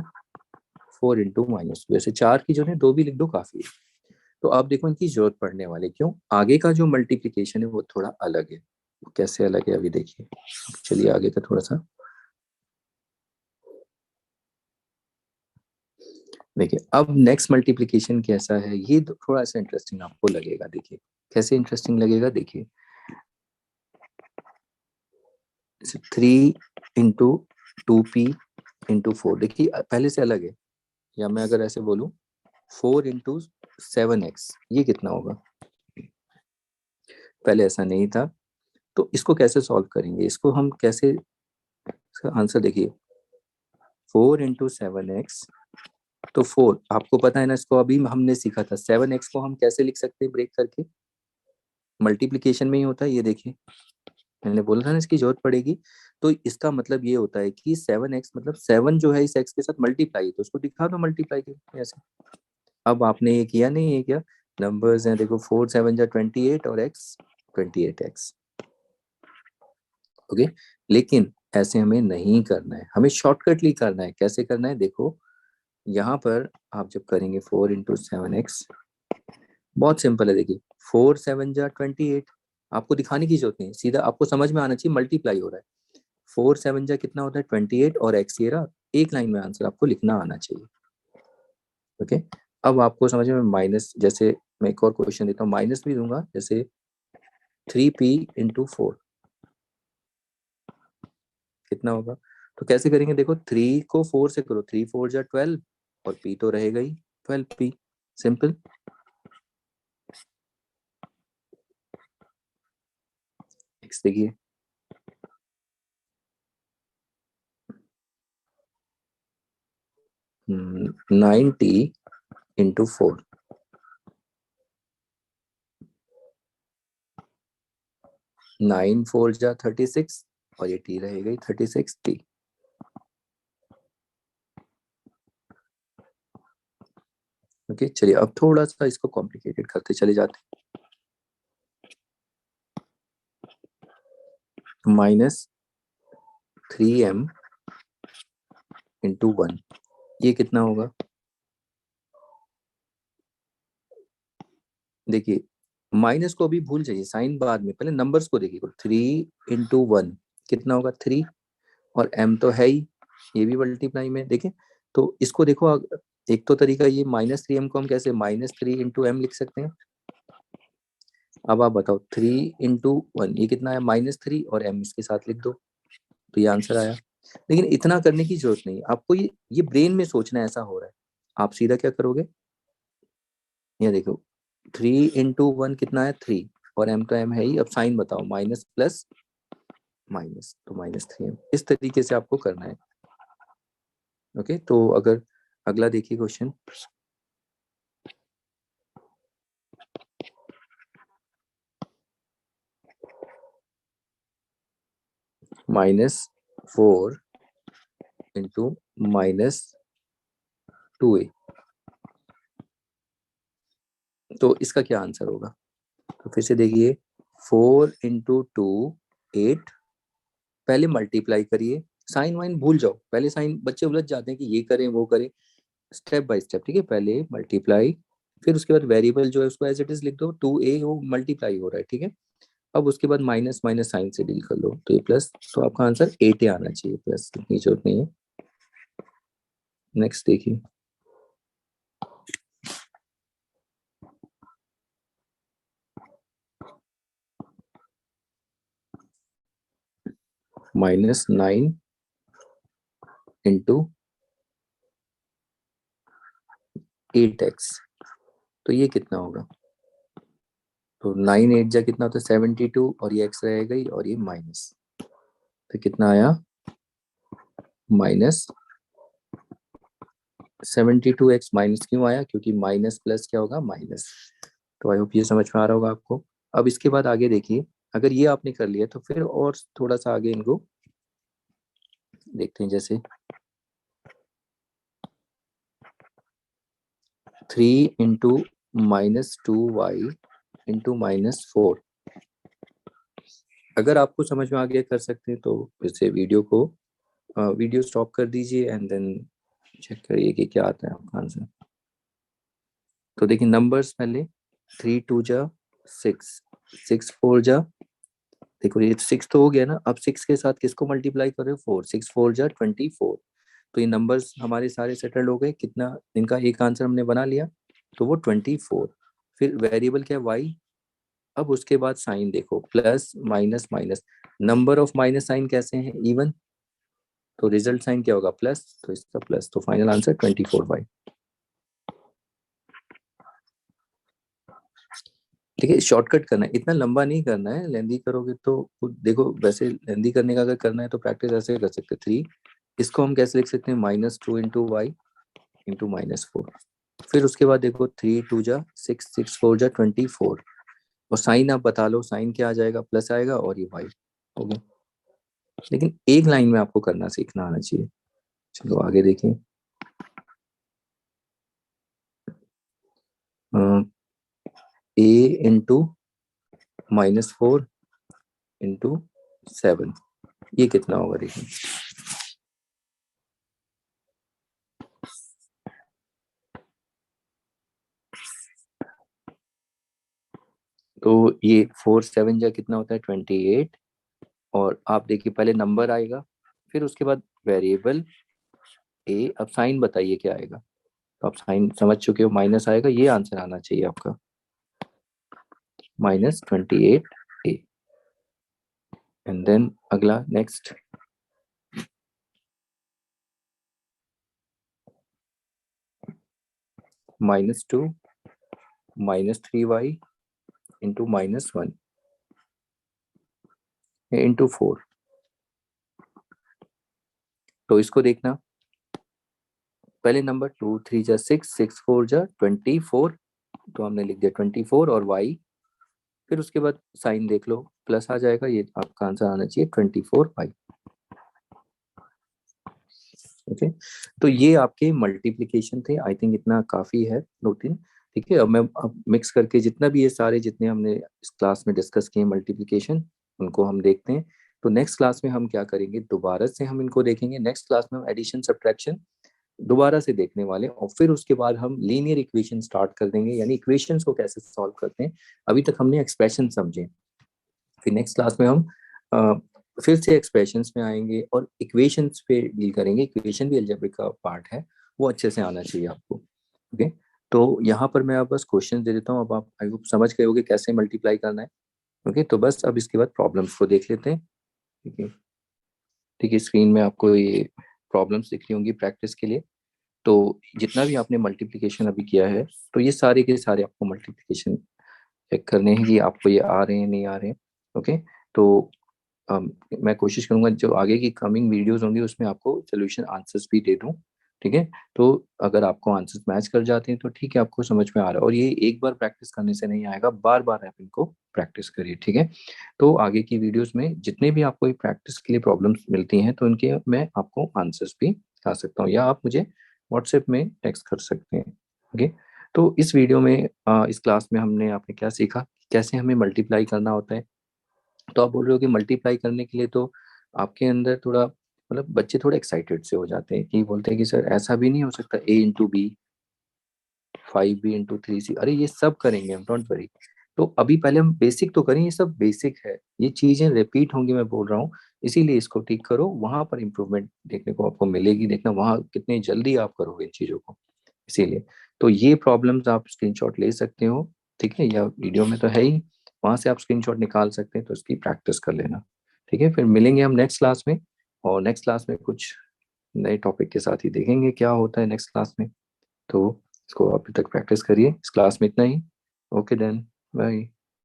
4 इंटू -2, वैसे 4 की जो है 2 भी लिख दो काफी है। तो अब देखो इनकी जरूरत पड़ने वाली, क्यों, आगे का जो मल्टीप्लीकेशन है वो थोड़ा अलग है। कैसे अलग है अभी देखिए। चलिए आगे का थोड़ा सा देखिए। अब नेक्स्ट मल्टीप्लीकेशन कैसा है, ये थोड़ा सा इंटरेस्टिंग आपको लगेगा। देखिए कैसे इंटरेस्टिंग लगेगा, देखिए 3 इंटू 2p इंटू 4, देखिए पहले से अलग है। या मैं अगर ऐसे बोलूं 4 इंटू 7x, ये कितना होगा, पहले ऐसा नहीं था। तो इसको कैसे सॉल्व करेंगे, इसको हम कैसे, इसका आंसर देखिए 4 इंटू 7x। तो 4 आपको पता है ना, इसको अभी हमने सीखा था। 7x को हम कैसे लिख सकते हैं ब्रेक करके, मल्टीप्लीकेशन में ही होता है ये, देखिए मैंने बोला था ना इसकी जरूरत पड़ेगी। तो इसका मतलब ये होता है कि 7x मतलब 7 जो है इस x के साथ मल्टीप्लाई, तो उसको दिखा दो मल्टीप्लाई के ऐसे। अब आपने ये किया नहीं है क्या, नंबर्स हैं देखो, 4 7 जा 28, और x 28x। ओके, लेकिन ऐसे हमें नहीं करना है, हमें शॉर्टकटली करना है। कैसे करना है, देखो यहाँ पर आप जब करेंगे 4 इंटू 7x, बहुत सिंपल है। देखिए 4 7 जा 28, आपको दिखाने की जरूरत नहीं, सीधा आपको समझ में आना चाहिए मल्टीप्लाई हो रहा है। 4 7 जा कितना होता है 28, और x ये रहा, एक लाइन में आंसर आपको लिखना आना चाहिए। ओके, अब आपको समझ में माइनस, जैसे मैं एक और क्वेश्चन देता हूँ, माइनस भी दूंगा, जैसे 3p इंटू 4 कितना होगा। तो कैसे करेंगे, देखो 3 को 4 से करो, 3 4 जा 12, और p तो रहेगा ही, 12p, सिंपल। नेक्स्ट देखिए, 9t इंटू 4, 9 4 जा 36 और ये t रहेगा 36t। ओके चलिए, अब थोड़ा सा इसको कॉम्प्लिकेटेड करते चले जाते हैं। -3m इंटू 1, ये कितना होगा? देखिए, माइनस को अभी भूल जाइए, साइन बाद में, पहले नंबर्स को देखिए। 3 इंटू 1 कितना होगा? 3, और m तो है ही, ये भी मल्टीप्लाई में देखें। तो इसको देखो, एक तो तरीका ये, -3m को हम कैसे -3 इंटू m लिख सकते हैं। अब आप बताओ, 3 इंटू 1 ये कितना है? -3, और m इसके साथ लिख दो, तो ये आंसर आया। लेकिन इतना करने की जरूरत नहीं, आपको ये ब्रेन में सोचना ऐसा हो रहा है। आप सीधा क्या करोगे, ये देखो, 3 इंटू 1 कितना है? 3, और m तो m है ही। अब साइन बताओ, माइनस प्लस माइनस, तो -3m। इस तरीके से आपको करना है। ओके, तो अगर अगला देखिए क्वेश्चन, -4 इंटू -2a, तो इसका क्या आंसर होगा? तो फिर से देखिए, 4 इंटू 2 8, पहले मल्टीप्लाई करिए, साइन वाइन भूल जाओ, पहले साइन, बच्चे उलझ जाते हैं कि ये करें वो करें, स्टेप बाय स्टेप, ठीक है। पहले मल्टीप्लाई, फिर उसके बाद वेरिएबल जो है उसको एज इट इज लिख दो, 2a वो मल्टीप्लाई हो रहा है, ठीक है। अब उसके बाद माइनस माइनस साइन से डील कर लो, तो ये प्लस, तो आपका आंसर 8 आना चाहिए, प्लस लिखने की जरूरत नहीं है। नेक्स्ट देखिए, -9 इंटू 8x, तो ये कितना होगा? तो 9 8 जा कितना होता है? 72, और ये x रहेगा ही, और ये माइनस, तो कितना आया? -72x। माइनस क्यों आया? क्योंकि माइनस प्लस क्या होगा? माइनस। तो आई होप ये समझ में आ रहा होगा आपको। अब इसके बाद आगे देखिए, अगर ये आपने कर लिया तो फिर और थोड़ा सा आगे इनको देखते हैं। जैसे 3 इंटू -2y इंटू -4, अगर आपको समझ में आ गया, कर सकते हैं, तो फिर से वीडियो स्टॉप कर दीजिए एंड देन चेक करिए कि क्या आता है आपका आंसर। तो देखिए नंबर्स पहले, 3 2 जा 6, 6 4 जा, देखो ये 6 तो हो गया ना। अब 6 के साथ किसको मल्टीप्लाई कर रहे हो? 4, 6 4 जा 24, तो ये नंबर्स हमारे सारे सेटल्ड हो गए। कितना इनका एक आंसर हमने बना लिया, तो वो 24। फिर वेरिएबल क्या है? वाई। अब उसके बाद साइन देखो, plus minus minus, number of minus sign कैसे हैं? इवन, तो रिजल्ट साइन क्या होगा? प्लस, तो इसका प्लस, तो फाइनल आंसर 24y। ठीक है, शॉर्टकट करना है, इतना लंबा नहीं करना है, लेंदी करोगे तो देखो, वैसे लेंदी करने का अगर करना है तो प्रैक्टिस ऐसे कर सकते हैं। 3, इसको हम कैसे लिख सकते हैं? -2 इंटू y इंटू -4। फिर उसके बाद देखो, 3 2 जा 6, 6 4 जा 24, और साइन आप बता लो, साइन क्या आ जाएगा? प्लस आएगा, और ये y हो गया। लेकिन एक लाइन में आपको करना सीखना आना चाहिए। चलो आगे देखें, a इंटू -4 इंटू 7, ये कितना होगा? देखिए, तो ये 4 7 जा कितना होता है? 28, और आप देखिए पहले नंबर आएगा, फिर उसके बाद वेरिएबल ए। अब साइन बताइए क्या आएगा? तो आप साइन समझ चुके हो, माइनस आएगा, ये आंसर आना चाहिए आपका, -28a। एंड देन अगला नेक्स्ट, -2 -3y इंटू -1 इंटू 4। तो इसको देखना, पहले नंबर 2 3 जा 6, 6 4 जा 24, तो हमने लिख दिया 24 और y, फिर उसके बाद साइन देख लो, प्लस आ जाएगा, ये आपका आंसर आना चाहिए 24y। ओके, तो ये आपके मल्टीप्लिकेशन थे। आई थिंक इतना काफी है, 2 3। ठीक है, अब मिक्स करके जितना भी ये सारे जितने हमने इस क्लास में डिस्कस किए मल्टीप्लिकेशन, उनको हम देखते हैं। तो नेक्स्ट क्लास में हम क्या करेंगे, दोबारा से हम इनको देखेंगे। नेक्स्ट क्लास में हम एडिशन सब्ट्रैक्शन दोबारा से देखने वाले, और फिर उसके बाद हम लीनियर इक्वेशन स्टार्ट कर देंगे, यानी इक्वेशंस को कैसे सॉल्व करते हैं। अभी तक हमने एक्सप्रेशन समझे, फिर नेक्स्ट क्लास में हम फिर से एक्सप्रेशंस में आएंगे और इक्वेशंस पे डील करेंगे। इक्वेशन भी अलजेब्रिक का पार्ट है, वो अच्छे से आना चाहिए आपको। ओके, तो यहाँ पर मैं अब बस क्वेश्चन दे देता हूँ, अब आप आई होप समझ गए होगे कैसे मल्टीप्लाई करना है। ओके, तो बस अब इसके बाद प्रॉब्लम्स को देख लेते हैं। ठीक है, ठीक है, स्क्रीन में आपको ये प्रॉब्लम्स दिख रही होंगी प्रैक्टिस के लिए। तो जितना भी आपने मल्टीप्लिकेशन अभी किया है, तो ये सारे के सारे आपको मल्टीप्लिकेशन चेक करने हैं कि आपको ये आ रहे हैं नहीं आ रहे हैं। ओके, तो मैं कोशिश करूंगा जो आगे की कमिंग वीडियोस होंगी उसमें आपको सोल्यूशन आंसर्स भी दे दूं। ठीक है, तो अगर आपको आंसर्स मैच कर जाते हैं तो ठीक है, आपको समझ में आ रहा है। और ये एक बार प्रैक्टिस करने से नहीं आएगा, बार बार आप इनको प्रैक्टिस करिए। ठीक है, तो आगे की वीडियोस में जितने भी आपको प्रैक्टिस के लिए प्रॉब्लम्स मिलती हैं, तो उनके मैं आपको आंसर्स भी आ सकता हूँ, या आप मुझे व्हाट्सएप में टेक्स्ट कर सकते हैं। ओके, तो इस वीडियो में इस क्लास में हमने आपने क्या सीखा, कैसे हमें मल्टीप्लाई करना होता है। तो आप बोल रहे हो कि मल्टीप्लाई करने के लिए तो आपके अंदर थोड़ा मतलब बच्चे थोड़े एक्साइटेड से हो जाते हैं, कि बोलते हैं कि सर ऐसा भी नहीं हो सकता, A into B, 5B into 3C, अरे ये सब करेंगे हम, डोंट वरी। तो अभी पहले हम बेसिक तो करें, ये सब बेसिक है, ये चीजें रिपीट होंगी, मैं बोल रहा हूँ। इसीलिए इसको ठीक करो, वहां पर इंप्रूवमेंट देखने को आपको मिलेगी, देखना वहां कितनी जल्दी आप करोगे इन चीजों को। इसीलिए तो ये प्रॉब्लम्स आप स्क्रीनशॉट ले सकते हो। ठीक है, या वीडियो में तो है ही, वहां से आप स्क्रीनशॉट निकाल सकते हैं, तो इसकी प्रैक्टिस कर लेना। ठीक है, फिर मिलेंगे हम नेक्स्ट क्लास में, और नेक्स्ट क्लास में कुछ नए टॉपिक के साथ ही देखेंगे क्या होता है नेक्स्ट क्लास में। तो इसको अभी तक प्रैक्टिस करिए, इस क्लास में इतना ही। Okay then, bye.